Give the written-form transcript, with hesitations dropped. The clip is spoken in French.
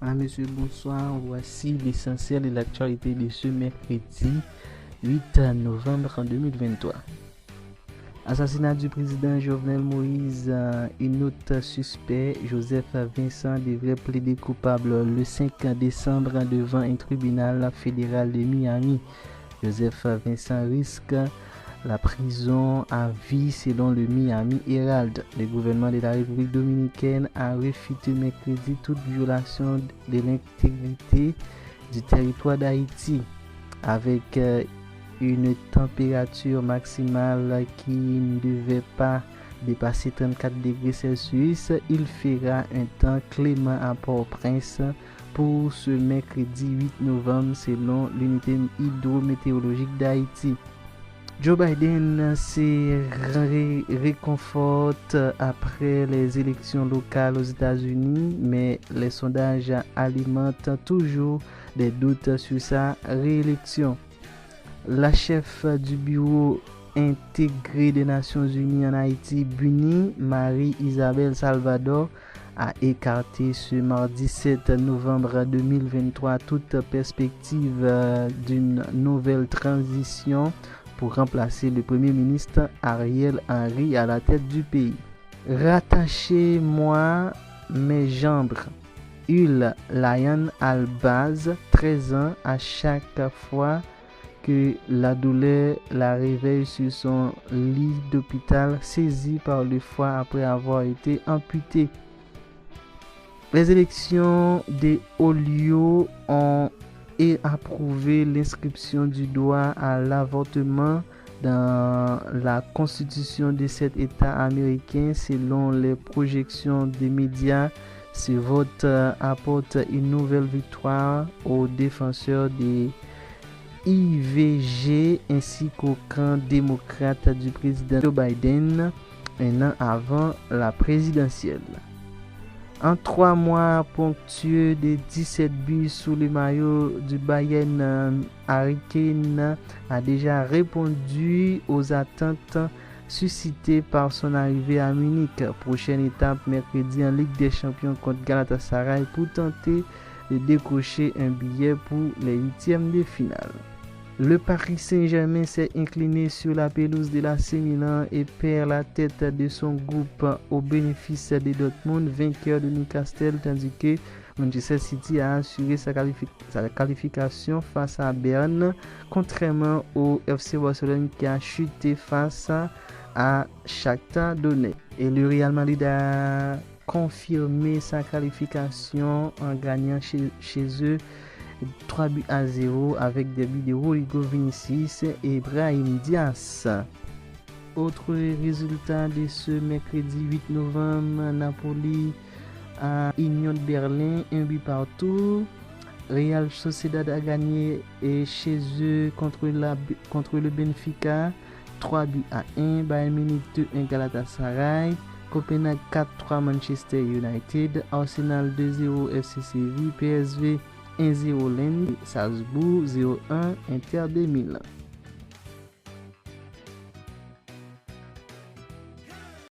Monsieur, bonsoir. Voici l'essentiel de l'actualité de ce mercredi 8 novembre 2023. Assassinat du président Jovenel Moïse, un autre suspect, Joseph Vincent, devrait plaider coupable le 5 décembre devant un tribunal fédéral de Miami. Joseph Vincent risque la prison à vie selon le Miami Herald. Le gouvernement de la République dominicaine a réfuté mercredi toute violation de l'intégrité du territoire d'Haïti avec une température maximale qui ne devait pas dépasser 34 degrés Celsius. Il fera un temps clément à Port-au-Prince pour ce mercredi 8 novembre selon l'unité hydrométéorologique d'Haïti. Joe Biden se réconforte après les élections locales aux États-Unis, mais les sondages alimentent toujours des doutes sur sa réélection. La chef du bureau intégré des Nations Unies en Haïti, BUNI, Marie-Isabelle Salvador, a écarté ce mardi 7 novembre 2023 toute perspective d'une nouvelle transition pour remplacer le Premier ministre Ariel Henry à la tête du pays. Rattachez-moi mes jambes. Hurle Lion Albaz, 13 ans, à chaque fois que la douleur la réveille sur son lit d'hôpital, saisi par le foie après avoir été amputé. Les élections des Ohio ont approuvé l'inscription du droit à l'avortement dans la constitution de cet État américain. Selon les projections des médias, ce vote apporte une nouvelle victoire aux défenseurs des IVG ainsi qu'au camp démocrate du président Joe Biden un an avant la présidentielle. En 3 mois ponctueux de 17 buts sous le maillot du Bayern, Harry Kane a déjà répondu aux attentes suscitées par son arrivée à Munich. Prochaine étape mercredi en Ligue des Champions contre Galatasaray pour tenter de décrocher un billet pour les 8e de finale. Le Paris Saint-Germain s'est incliné sur la pelouse de l'AC Milan et perd la tête de son groupe au bénéfice de Dortmund, vainqueur de Newcastle, tandis que Manchester City a assuré sa qualification face à Berne, contrairement au FC Barcelone qui a chuté face à Shakhtar Donetsk. Et le Real Madrid a confirmé sa qualification en gagnant chez eux 3-0 avec des buts de Rodrigo Vinicius et Brahim Diaz. Autre résultat de ce mercredi 8 novembre, Napoli à Union de Berlin, 1 but partout. Real Sociedad a gagné chez eux contre le Benfica 3-1. Bayern Munich 2-1 Galatasaray. Copenhague 4-3 Manchester United. Arsenal 2-0 FC Séville. PSV 1-0 Lens, Salzbourg 0-1 Inter de Milan.